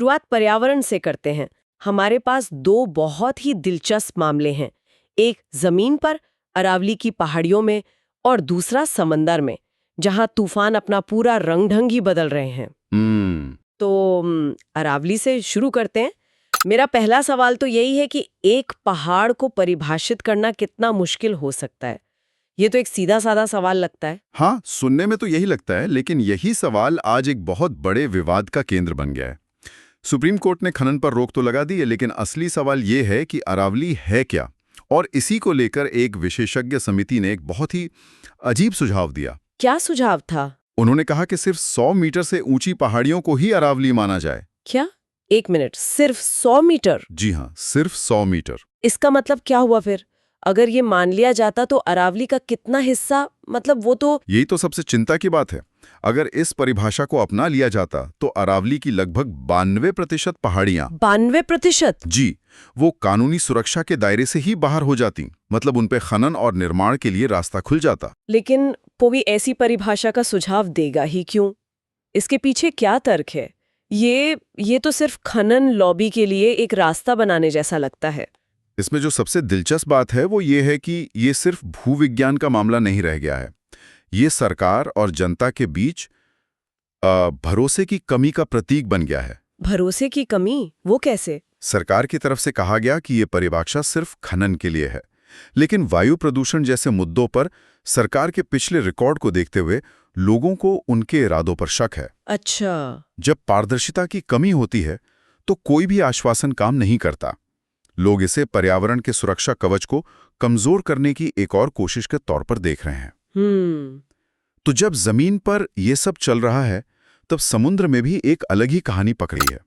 शुरुआत पर्यावरण से करते हैं। हमारे पास दो बहुत ही दिलचस्प मामले हैं, एक जमीन पर अरावली की पहाड़ियों में और दूसरा समंदर में, जहां तूफान अपना पूरा रंग ढंग ही बदल रहे हैं। तो अरावली से शुरू करते हैं। मेरा पहला सवाल तो यही है कि एक पहाड़ को परिभाषित करना कितना मुश्किल हो सकता है। ये तो एक सीधा साधा सवाल लगता है। हाँ, सुनने में तो यही लगता है, लेकिन यही सवाल आज एक बहुत बड़े विवाद का केंद्र बन गया है। सुप्रीम कोर्ट ने खनन पर रोक तो लगा दी है, लेकिन असली सवाल ये है कि अरावली है क्या। और इसी को लेकर एक विशेषज्ञ समिति ने एक बहुत ही अजीब सुझाव दिया। क्या सुझाव था? उन्होंने कहा कि सिर्फ 100 मीटर से ऊंची पहाड़ियों को ही अरावली माना जाए। क्या? एक मिनट, सिर्फ 100 मीटर? जी हाँ, सिर्फ 100 मीटर। इसका मतलब क्या हुआ फिर? अगर ये मान लिया जाता तो अरावली का कितना हिस्सा, मतलब वो तो... यही तो सबसे चिंता की बात है। अगर इस परिभाषा को अपना लिया जाता तो अरावली की लगभग 92% पहाड़ियां 92%? जी, वो कानूनी सुरक्षा के दायरे से ही बाहर हो जाती। मतलब उन पे खनन और निर्माण के लिए रास्ता खुल जाता। लेकिन पोवी ऐसी परिभाषा का सुझाव देगा ही क्यों? इसके पीछे क्या तर्क है? ये तो सिर्फ खनन लॉबी के लिए एक रास्ता बनाने जैसा लगता है। इसमें जो सबसे दिलचस्प बात है वो ये है कि ये सिर्फ भूविज्ञान का मामला नहीं रह गया है। ये सरकार और जनता के बीच भरोसे की कमी का प्रतीक बन गया है। भरोसे की कमी? वो कैसे? सरकार की तरफ से कहा गया कि ये परिभाषा सिर्फ खनन के लिए है, लेकिन वायु प्रदूषण जैसे मुद्दों पर सरकार के पिछले रिकॉर्ड को देखते हुए लोगों को उनके इरादों पर शक है। अच्छा। जब पारदर्शिता की कमी होती है तो कोई भी आश्वासन काम नहीं करता। लोग इसे पर्यावरण के सुरक्षा कवच को कमजोर करने की एक और कोशिश के तौर पर देख रहे हैं। तो जब जमीन पर यह सब चल रहा है, तब समुद्र में भी एक अलग ही कहानी पकड़ी है।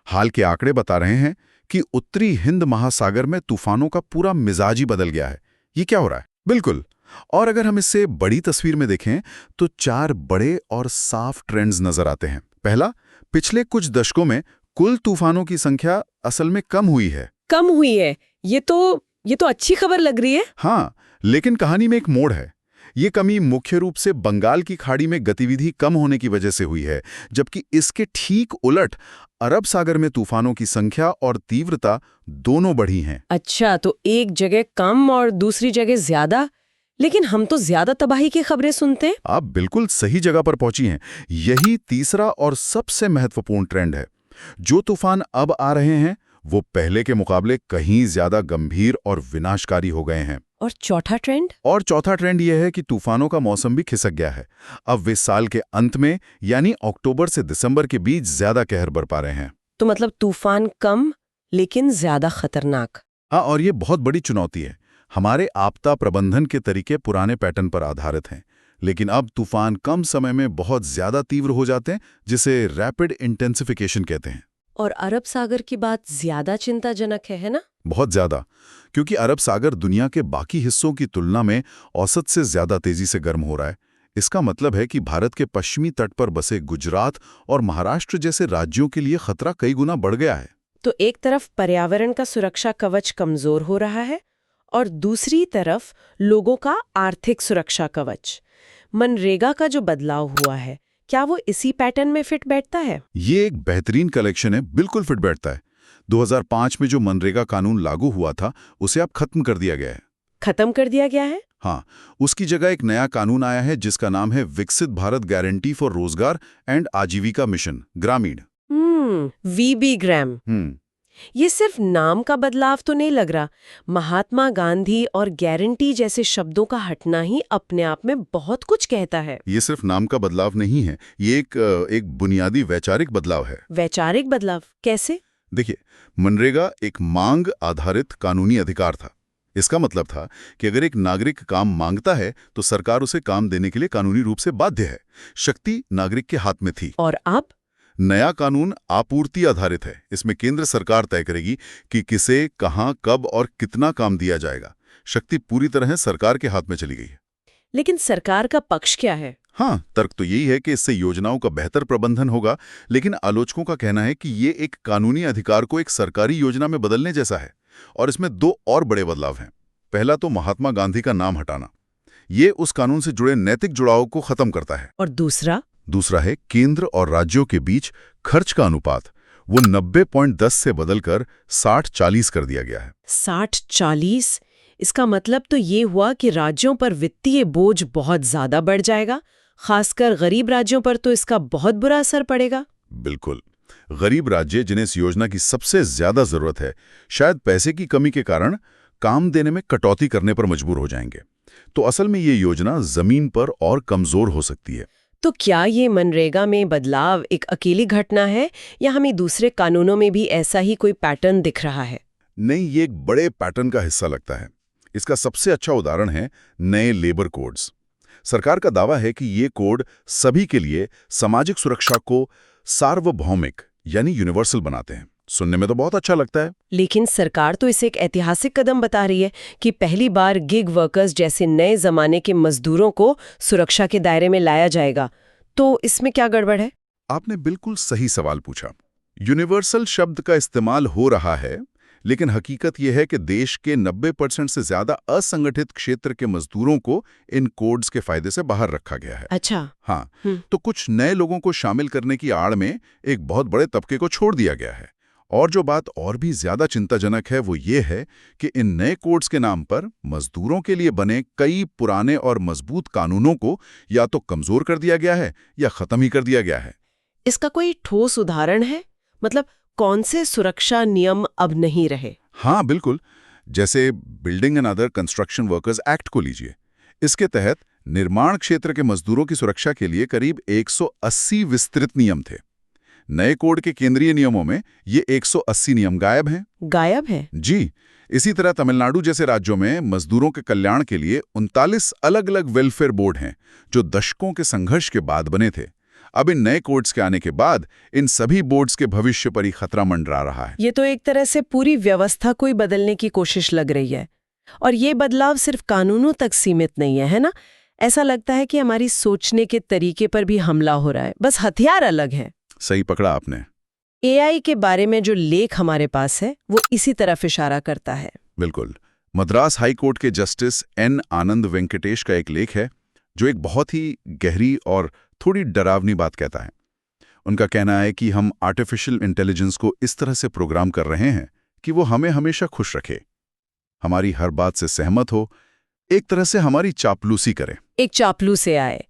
हाल के आंकड़े बता रहे हैं कि उत्तरी हिंद महासागर में तूफानों का पूरा मिजाज ही बदल गया है। ये क्या हो रहा है? बिल्कुल। और अगर हम इसे बड़ी तस्वीर में देखें तो 4 बड़े और साफ ट्रेंड्स नजर आते हैं। पहला, पिछले कुछ दशकों में कुल तूफानों की संख्या असल में कम हुई है। कम हुई है? ये तो अच्छी खबर लग रही है। हाँ, लेकिन कहानी में एक मोड़ है। ये कमी मुख्य रूप से बंगाल की खाड़ी में गतिविधि कम होने की वजह से हुई है, जबकि इसके ठीक उलट अरब सागर में तूफानों की संख्या और तीव्रता दोनों बढ़ी हैं। अच्छा, तो एक जगह कम और दूसरी जगह ज्यादा। लेकिन हम तो ज्यादा तबाही की खबरें सुनते हैं। आप बिल्कुल सही जगह पर पहुंची हैं। यही तीसरा और सबसे महत्वपूर्ण ट्रेंड है। जो तूफान अब आ रहे हैं वो पहले के मुकाबले कहीं ज्यादा गंभीर और विनाशकारी हो गए हैं। और चौथा ट्रेंड? और चौथा ट्रेंड यह है कि तूफानों का मौसम भी खिसक गया है। अब वे साल के अंत में यानी अक्टूबर से दिसंबर के बीच ज्यादा कहर बरपा रहे हैं। तो मतलब तूफान कम लेकिन ज्यादा खतरनाक। हाँ, और ये बहुत बड़ी चुनौती है। हमारे आपदा प्रबंधन के तरीके पुराने पैटर्न पर आधारित हैं, लेकिन अब तूफान कम समय में बहुत ज्यादा तीव्र हो जाते हैं, जिसे रैपिड इंटेंसिफिकेशन कहते हैं। और अरब सागर की बात ज्यादा चिंताजनक है ना? बहुत ज्यादा, क्योंकि अरब सागर दुनिया के बाकी हिस्सों की तुलना में औसत से ज्यादा तेजी से गर्म हो रहा है। इसका मतलब है कि भारत के पश्चिमी तट पर बसे गुजरात और महाराष्ट्र जैसे राज्यों के लिए खतरा कई गुना बढ़ गया है। तो एक तरफ पर्यावरण का सुरक्षा कवच कमजोर हो रहा है और दूसरी तरफ लोगों का आर्थिक सुरक्षा कवच। मनरेगा का जो बदलाव हुआ है, क्या वो इसी पैटर्न में फिट बैठता है? ये एक बेहतरीन कलेक्शन है, बिल्कुल फिट बैठता है। 2005 में जो मनरेगा कानून लागू हुआ था उसे अब खत्म कर दिया गया है। खत्म कर दिया गया है? हाँ, उसकी जगह एक नया कानून आया है जिसका नाम है विकसित भारत गारंटी फॉर रोजगार एंड आजीविका मिशन ग्रामीण। वीबी ग्राम। ये सिर्फ नाम का बदलाव तो नहीं लग रहा। महात्मा गांधी और गारंटी जैसे शब्दों का हटना ही अपने आप में बहुत कुछ कहता है। ये सिर्फ नाम का बदलाव नहीं है, ये एक बुनियादी वैचारिक बदलाव है। वैचारिक बदलाव कैसे? देखिए, मनरेगा एक मांग आधारित कानूनी अधिकार था। इसका मतलब था कि अगर एक नागरिक काम मांगता है तो सरकार उसे काम देने के लिए कानूनी रूप से बाध्य है। शक्ति नागरिक के हाथ में थी। और अब नया कानून आपूर्ति आधारित है। इसमें केंद्र सरकार तय करेगी कि किसे, कहां, कब और कितना काम दिया जाएगा। शक्ति पूरी तरह सरकार के हाथ में चली गई है। लेकिन सरकार का पक्ष क्या है? हाँ, तर्क तो यही है कि इससे योजनाओं का बेहतर प्रबंधन होगा, लेकिन आलोचकों का कहना है कि ये एक कानूनी अधिकार को एक सरकारी योजना में बदलने जैसा है। और इसमें 2 और बड़े बदलाव हैं। पहला तो महात्मा गांधी का नाम हटाना। ये उस कानून से जुड़े नैतिक जुड़ाव को खत्म करता है। और दूसरा है केंद्र और राज्यों के बीच खर्च का अनुपात। वो 90.10 से बदलकर 60-40 कर दिया गया है। 60-40? इसका मतलब तो ये हुआ कि राज्यों पर वित्तीय बोझ बहुत ज्यादा बढ़ जाएगा, खासकर गरीब राज्यों पर तो इसका बहुत बुरा असर पड़ेगा। बिल्कुल। गरीब राज्य जिन्हें इस योजना की सबसे ज्यादा जरूरत है, शायद पैसे की कमी के कारण काम देने में कटौती करने पर मजबूर हो जाएंगे। तो असल में ये योजना जमीन पर और कमजोर हो सकती है। तो क्या ये मनरेगा में बदलाव एक अकेली घटना है या हमें दूसरे कानूनों में भी ऐसा ही कोई पैटर्न दिख रहा है? नहीं, ये एक बड़े पैटर्न का हिस्सा लगता है। इसका सबसे अच्छा उदाहरण है नए लेबर कोड्स। सरकार का दावा है कि ये कोड सभी के लिए सामाजिक सुरक्षा को सार्वभौमिक यानी यूनिवर्सल बनाते हैं। सुनने में तो बहुत अच्छा लगता है। लेकिन सरकार तो इसे एक ऐतिहासिक कदम बता रही है कि पहली बार गिग वर्कर्स जैसे नए जमाने के मजदूरों को सुरक्षा के दायरे में लाया जाएगा। तो इसमें क्या गड़बड़ है? आपने बिल्कुल सही सवाल पूछा। यूनिवर्सल शब्द का इस्तेमाल हो रहा है, लेकिन हकीकत यह है कि देश के 90% से ज्यादा असंगठित क्षेत्र के मजदूरों को इन कोड्स के फायदे से बाहर रखा गया है। अच्छा। हाँ, तो कुछ नए लोगों को शामिल करने की आड़ में एक बहुत बड़े तबके को छोड़ दिया गया है। और जो बात और भी ज्यादा चिंताजनक है वो ये है कि इन नए कोड्स के नाम पर मजदूरों के लिए बने कई पुराने और मजबूत कानूनों को या तो कमजोर कर दिया गया है या खत्म ही कर दिया गया है। इसका कोई ठोस उदाहरण है? मतलब कौन से सुरक्षा नियम अब नहीं रहे? हाँ बिल्कुल, जैसे building and other construction workers act को लीजिए। इसके तहत निर्माण क्षेत्र के मजदूरों की सुरक्षा के लिए करीब 180 विस्तृत नियम थे। नए कोड के केंद्रीय नियमों में ये 180 नियम गायब हैं। गायब है? जी। इसी तरह तमिलनाडु जैसे राज्यों में मजदूरों के कल्याण के लिए 39 अलग-अलग वेलफेयर बोर्ड हैं, जो दशकों के संघर्ष के बाद बने थे। अब इन नए कोड्स के आने के बाद इन सभी बोर्ड्स के भविष्य पर ही खतरा मंडरा रहा है। ये तो एक तरह से पूरी व्यवस्था को ही बदलने की कोशिश लग रही है। और ये बदलाव सिर्फ कानूनों तक सीमित नहीं है ना? ऐसा लगता है कि हमारी सोचने के तरीके पर भी हमला हो रहा है, बस हथियार अलग है। सही पकड़ा आपने। एआई के बारे में जो लेख हमारे पास है वो इसी तरफ इशारा करता है। बिल्कुल। मद्रास हाई कोर्ट के जस्टिस एन आनंद वेंकटेश का एक लेख है जो एक बहुत ही गहरी और थोड़ी डरावनी बात कहता है। उनका कहना है कि हम आर्टिफिशियल इंटेलिजेंस को इस तरह से प्रोग्राम कर रहे हैं कि वो हमें हमेशा खुश रखे, हमारी हर बात से सहमत हो, एक तरह से हमारी चापलूसी करे। एक चापलूस से आए,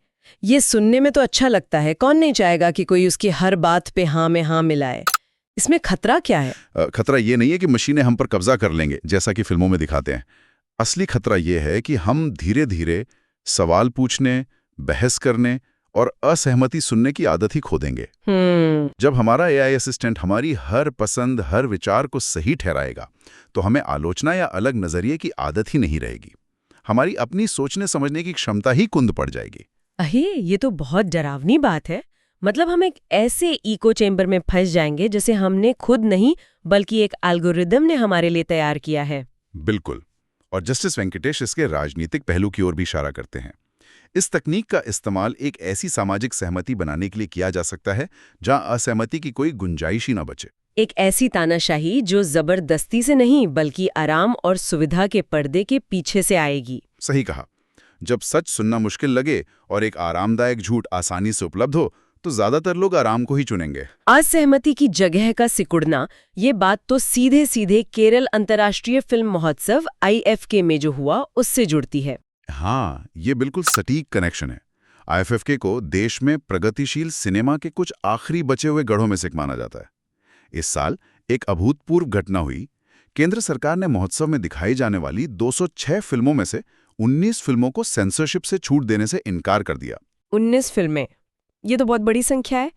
ये सुनने में तो अच्छा लगता है। कौन नहीं चाहेगा कि कोई उसकी हर बात पे हाँ में हाँ मिलाए? इसमें खतरा क्या है? खतरा ये नहीं है कि मशीनें हम पर कब्जा कर लेंगे जैसा कि फिल्मों में दिखाते हैं। असली खतरा ये है कि हम धीरे धीरे सवाल पूछने, बहस करने और असहमति सुनने की आदत ही खो देंगे। जब हमारा एआई असिस्टेंट हमारी हर पसंद, हर विचार को सही ठहराएगा, तो हमें आलोचना या अलग नजरिए की आदत ही नहीं रहेगी। हमारी अपनी सोचने समझने की क्षमता ही कुंद पड़ जाएगी। अहे, ये तो बहुत डरावनी बात है। मतलब हम एक ऐसे इको चेम्बर में फंस जाएंगे जिसे हमने खुद नहीं बल्कि एक एल्गोरिदम ने हमारे लिए तैयार किया है। बिल्कुल। और जस्टिस वेंकटेश इसके राजनीतिक पहलू की ओर भी इशारा करते हैं। इस तकनीक का इस्तेमाल एक ऐसी सामाजिक सहमति बनाने के लिए किया जा सकता है जहां असहमति की कोई गुंजाइश ही न बचे। एक ऐसी तानाशाही जो जबरदस्ती से नहीं बल्कि आराम और सुविधा के पर्दे के पीछे से आएगी। सही कहा। जब सच सुनना मुश्किल लगे और एक आरामदायक झूठ आसानी से उपलब्ध हो, तो ज्यादातर लोग आराम को ही चुनेंगे। असहमति की जगह का सिकुड़ना, ये बात तो सीधे सीधे केरल अंतर्राष्ट्रीय फिल्म महोत्सव IFK में जो हुआ उससे जुड़ती है। हाँ, ये बिल्कुल सटीक कनेक्शन है। IFFK को देश में प्रगतिशील सिनेमा के कुछ आखिरी बचे हुए गढ़ों में से एक माना जाता है। इस साल एक अभूतपूर्व घटना हुई। केंद्र सरकार ने महोत्सव में दिखाई जाने वाली 206 फिल्मों में से 19 फिल्मों को सेंसरशिप से छूट देने से इनकार कर दिया। 19 फिल्में, ये तो बहुत बड़ी संख्या है।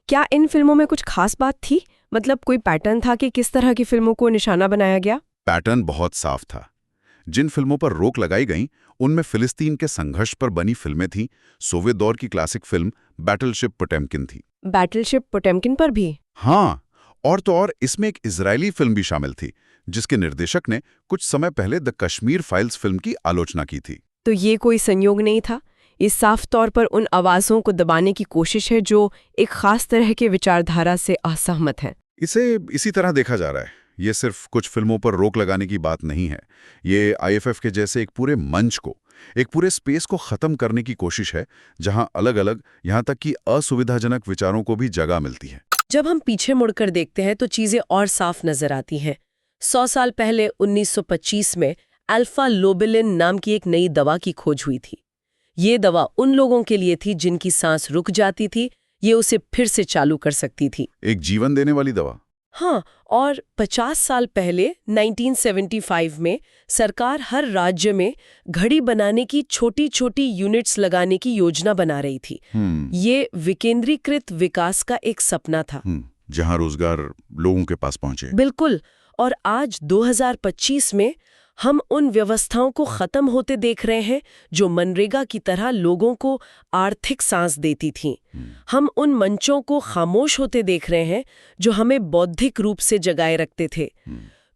क्या इन फिल्मों में कुछ खास बात थी? मतलब कोई पैटर्न था कि किस तरह की फिल्मों को निशाना बनाया गया? पैटर्न बहुत साफ था। जिन फिल्मों पर रोक लगाई गई उनमें फिलिस्तीन के संघर्ष पर बनी फिल्में थीं। सोवियत दौर की क्लासिक फिल्म बैटलशिप पोटेम्किन थी। बैटलशिप पोटेम्किन पर भी? हाँ, और तो और इसमें एक इजरायली फिल्म भी शामिल थी जिसके निर्देशक ने कुछ समय पहले द कश्मीर फाइल्स फिल्म की आलोचना की थी। तो ये कोई संयोग नहीं था, ये साफ तौर पर उन आवाज़ों को दबाने की कोशिश है जो एक खास तरह के विचारधारा से असहमत हैं। इसे इसी तरह देखा जा रहा है। ये सिर्फ कुछ फिल्मों पर रोक लगाने की बात नहीं है। ये IFF के जैसे एक पूरे मंच को, एक पूरे स्पेस को खत्म करने की कोशिश है जहां अलग अलग, यहां तक कि असुविधाजनक विचारों को भी जगह मिलती है। जब हम पीछे मुड़कर देखते हैं तो चीजें और साफ नजर आती हैं। 100 साल पहले 1925 में अल्फा लोबुलिन नाम की एक नई दवा की खोज हुई थी। ये दवा उन लोगों के लिए थी जिनकी सांस रुक जाती थी, ये उसे फिर से चालू कर सकती थी। एक जीवन देने वाली दवा। हाँ, और 50 साल पहले 1975 में सरकार हर राज्य में घड़ी बनाने की छोटी छोटी यूनिट्स लगाने की योजना बना रही थी। ये विकेंद्रीकृत विकास का एक सपना था, जहां रोजगार लोगों के पास पहुंचे। बिल्कुल। और आज 2025 में हम उन व्यवस्थाओं को खत्म होते देख रहे हैं जो मनरेगा की तरह लोगों को आर्थिक सांस देती थीं। हम उन मंचों को खामोश होते देख रहे हैं जो हमें बौद्धिक रूप से जगाए रखते थे।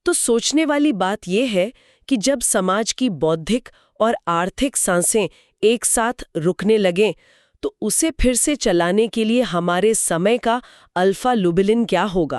तो सोचने वाली बात यह है कि जब समाज की बौद्धिक और आर्थिक सांसें एक साथ रुकने लगें तो उसे फिर से चलाने के लिए हमारे समय का अल्फा लोबुलिन क्या होगा।